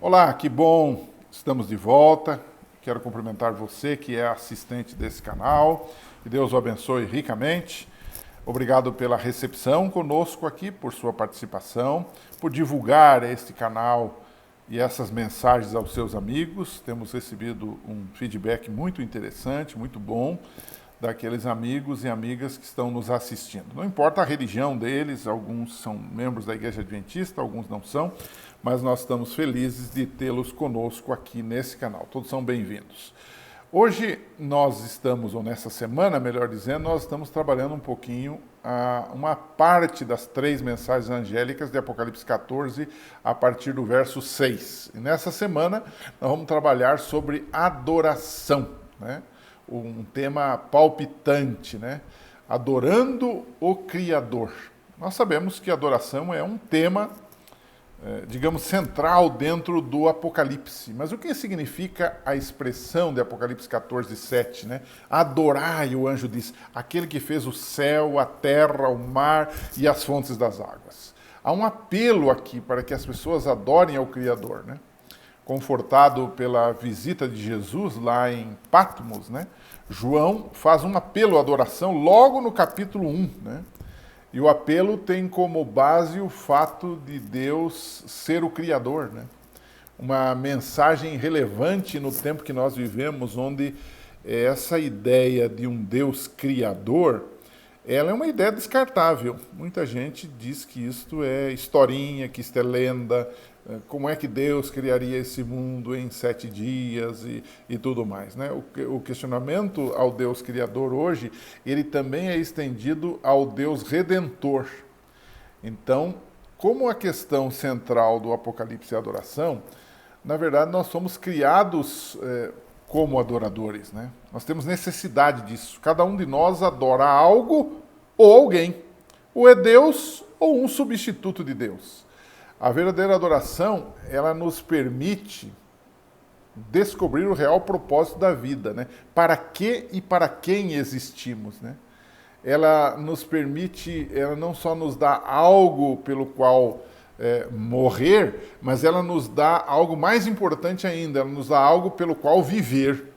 Olá, que bom, estamos de volta. Quero cumprimentar você que é assistente desse canal. Que Deus o abençoe ricamente. Obrigado pela recepção conosco aqui, por sua participação, por divulgar este canal e essas mensagens aos seus amigos. Temos recebido um feedback muito interessante, muito bom, daqueles amigos e amigas que estão nos assistindo. Não importa a religião deles, alguns são membros da Igreja Adventista, alguns não são, mas nós estamos felizes de tê-los conosco aqui nesse canal. Todos são bem-vindos. Hoje nós estamos, ou nessa semana, melhor dizendo, nós estamos trabalhando um pouquinho uma parte das 3 mensagens angélicas de Apocalipse 14, a partir do verso 6. E nessa semana nós vamos trabalhar sobre adoração, né? Um tema palpitante, né? Adorando o Criador. Nós sabemos que adoração é um tema, digamos, central dentro do Apocalipse. Mas o que significa a expressão de Apocalipse 14, 7, né? Adorai, o anjo diz, aquele que fez o céu, a terra, o mar e as fontes das águas. Há um apelo aqui para que as pessoas adorem ao Criador, né? Confortado pela visita de Jesus lá em Patmos, né? João faz um apelo à adoração logo no capítulo 1, né? E o apelo tem como base o fato de Deus ser o Criador, né? Uma mensagem relevante no tempo que nós vivemos, onde essa ideia de um Deus Criador, ela é uma ideia descartável. Muita gente diz que isto é historinha, que isto é lenda. Como é que Deus criaria esse mundo em 7 dias e tudo mais, né? O questionamento ao Deus Criador hoje, ele também é estendido ao Deus Redentor. Então, como a questão central do Apocalipse é a adoração, na verdade nós somos criados como adoradores, né? Nós temos necessidade disso. Cada um de nós adora algo ou alguém. Ou é Deus ou um substituto de Deus. A verdadeira adoração, ela nos permite descobrir o real propósito da vida, né? Para que e para quem existimos, né? Ela nos permite, ela não só nos dá algo pelo qual morrer, mas ela nos dá algo mais importante ainda, ela nos dá algo pelo qual viver.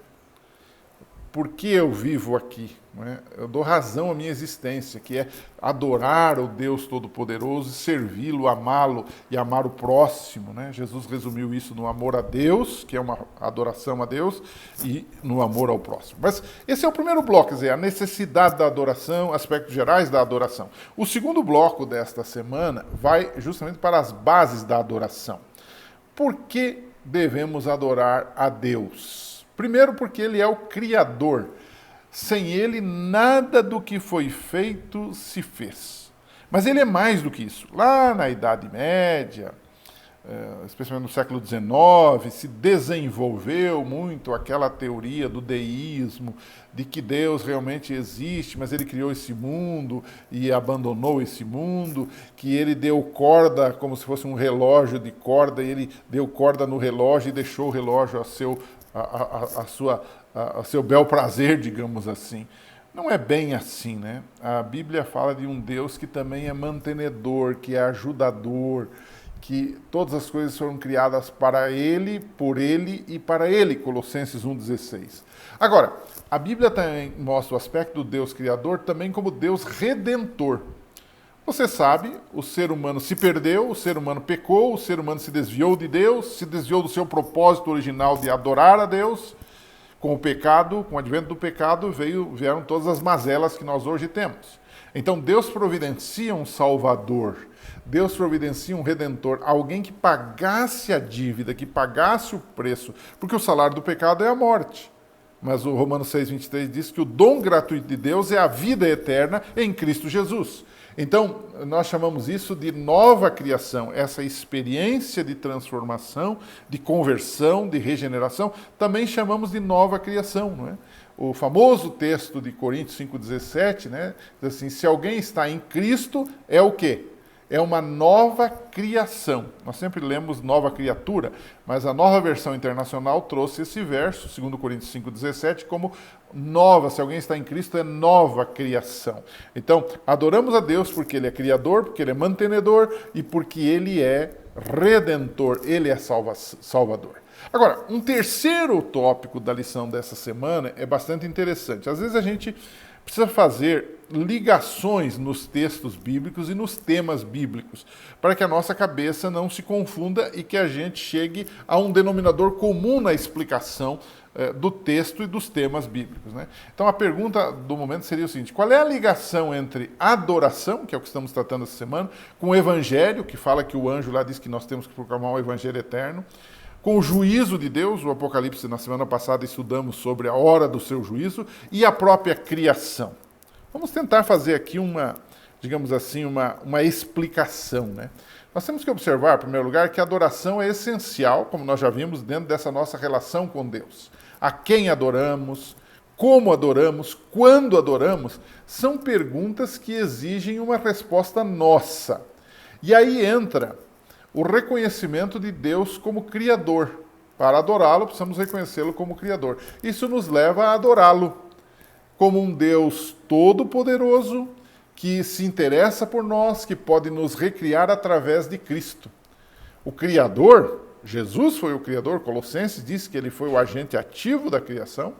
Por que eu vivo aqui? Né? Eu dou razão à minha existência, que é adorar o Deus Todo-Poderoso, servi-lo, amá-lo e amar o próximo. Né? Jesus resumiu isso no amor a Deus, que é uma adoração a Deus, e no amor ao próximo. Mas esse é o primeiro bloco, quer dizer, a necessidade da adoração, aspectos gerais da adoração. O segundo bloco desta semana vai justamente para as bases da adoração. Por que devemos adorar a Deus? Primeiro, porque Ele é o Criador. Sem Ele, nada do que foi feito se fez. Mas Ele é mais do que isso. Lá na Idade Média, especialmente no século XIX, se desenvolveu muito aquela teoria do deísmo, de que Deus realmente existe, mas Ele criou esse mundo e abandonou esse mundo, que Ele deu corda como se fosse um relógio de corda, e Ele deu corda no relógio e deixou o relógio a seu bel prazer, digamos assim. Não é bem assim, né? A Bíblia fala de um Deus que também é mantenedor, que é ajudador, que todas as coisas foram criadas para Ele, por Ele e para Ele, Colossenses 1,16. Agora, a Bíblia também mostra o aspecto do Deus Criador também como Deus Redentor. Você sabe, o ser humano se perdeu, o ser humano pecou, o ser humano se desviou de Deus, se desviou do seu propósito original de adorar a Deus. Com o pecado, com o advento do pecado, vieram todas as mazelas que nós hoje temos. Então Deus providencia um Salvador, Deus providencia um Redentor, alguém que pagasse a dívida, que pagasse o preço, porque o salário do pecado é a morte. Mas o Romanos 6,23 diz que o dom gratuito de Deus é a vida eterna em Cristo Jesus. Então, nós chamamos isso de nova criação, essa experiência de transformação, de conversão, de regeneração, também chamamos de nova criação, não é? O famoso texto de Coríntios 5,17, né, diz assim, se alguém está em Cristo, é o quê? É uma nova criação. Nós sempre lemos nova criatura, mas a Nova Versão Internacional trouxe esse verso, 2 Coríntios 5,17, como nova. Se alguém está em Cristo, é nova criação. Então, adoramos a Deus porque Ele é criador, porque Ele é mantenedor e porque Ele é redentor, ele é salvador. Agora, um terceiro tópico da lição dessa semana é bastante interessante. Às vezes a gente precisa fazer ligações nos textos bíblicos e nos temas bíblicos, para que a nossa cabeça não se confunda e que a gente chegue a um denominador comum na explicação do texto e dos temas bíblicos, né? Então a pergunta do momento seria o seguinte: qual é a ligação entre adoração, que é o que estamos tratando essa semana, com o evangelho, que fala que o anjo lá diz que nós temos que proclamar o evangelho eterno, com o juízo de Deus, o Apocalipse, na semana passada estudamos sobre a hora do seu juízo, e a própria criação. Vamos tentar fazer aqui digamos assim, uma explicação, né? Nós temos que observar, em primeiro lugar, que a adoração é essencial, como nós já vimos, dentro dessa nossa relação com Deus. A quem adoramos, como adoramos, quando adoramos, são perguntas que exigem uma resposta nossa. E aí entra o reconhecimento de Deus como Criador. Para adorá-lo, precisamos reconhecê-lo como Criador. Isso nos leva a adorá-lo como um Deus todo-poderoso, que se interessa por nós, que pode nos recriar através de Cristo. O Criador, Jesus foi o Criador, Colossenses diz que ele foi o agente ativo da criação,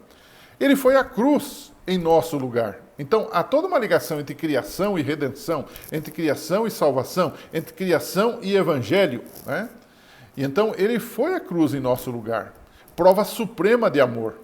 ele foi à cruz em nosso lugar. Então, há toda uma ligação entre criação e redenção, entre criação e salvação, entre criação e evangelho, né? E então, ele foi à cruz em nosso lugar, prova suprema de amor.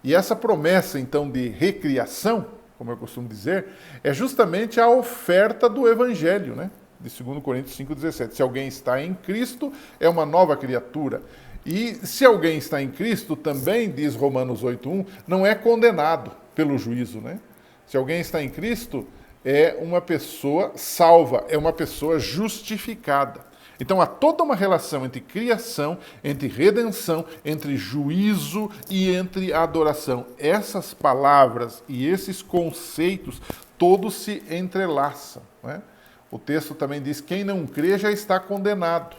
E essa promessa, então, de recriação, como eu costumo dizer, é justamente a oferta do evangelho, né? De 2 Coríntios 5,17. Se alguém está em Cristo, é uma nova criatura. E se alguém está em Cristo, também, diz Romanos 8,1, não é condenado pelo juízo, né? Se alguém está em Cristo, é uma pessoa salva, é uma pessoa justificada. Então há toda uma relação entre criação, entre redenção, entre juízo e entre adoração. Essas palavras e esses conceitos todos se entrelaçam, né? O texto também diz: quem não crê já está condenado.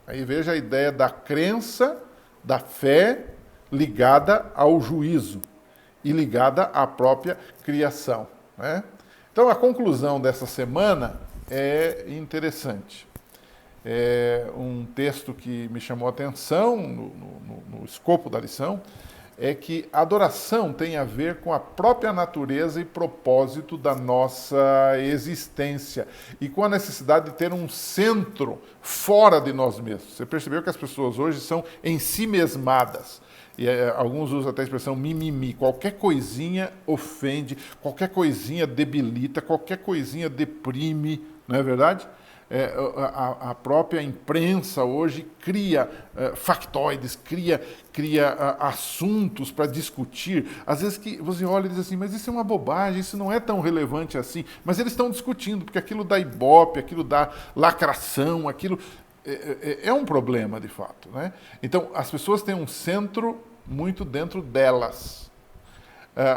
Aí veja a ideia da crença, da fé, ligada ao juízo e ligada à própria criação, né? Então a conclusão dessa semana é interessante. É um texto que me chamou a atenção no escopo da lição, é que a adoração tem a ver com a própria natureza e propósito da nossa existência e com a necessidade de ter um centro fora de nós mesmos. Você percebeu que as pessoas hoje são em si mesmadas. E alguns usam até a expressão mimimi. Qualquer coisinha ofende, qualquer coisinha debilita, qualquer coisinha deprime, não é verdade? A própria imprensa hoje cria factoides, cria assuntos para discutir. Às vezes que você olha e diz assim, mas isso é uma bobagem, isso não é tão relevante assim. Mas eles estão discutindo, porque aquilo dá ibope, aquilo dá lacração, aquilo é um problema de fato, né? Então, as pessoas têm um centro muito dentro delas.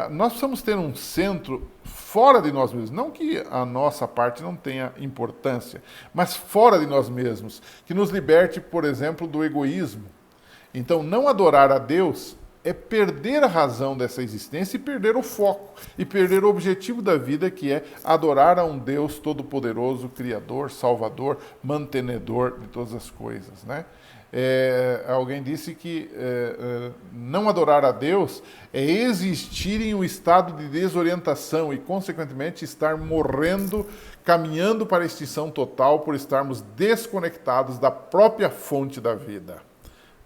Nós precisamos ter um centro fora de nós mesmos, não que a nossa parte não tenha importância, mas fora de nós mesmos, que nos liberte, por exemplo, do egoísmo. Então, não adorar a Deus é perder a razão dessa existência e perder o foco, e perder o objetivo da vida, que é adorar a um Deus todo-poderoso, Criador, Salvador, mantenedor de todas as coisas, né? Alguém disse que não adorar a Deus é existir em um estado de desorientação e, consequentemente, estar morrendo, caminhando para a extinção total por estarmos desconectados da própria fonte da vida.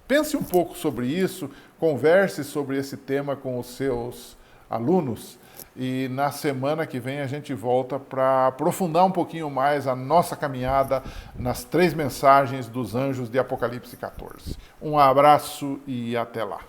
Pense um pouco sobre isso, converse sobre esse tema com os seus alunos e na semana que vem a gente volta para aprofundar um pouquinho mais a nossa caminhada nas 3 mensagens dos anjos de Apocalipse 14. Um abraço e até lá.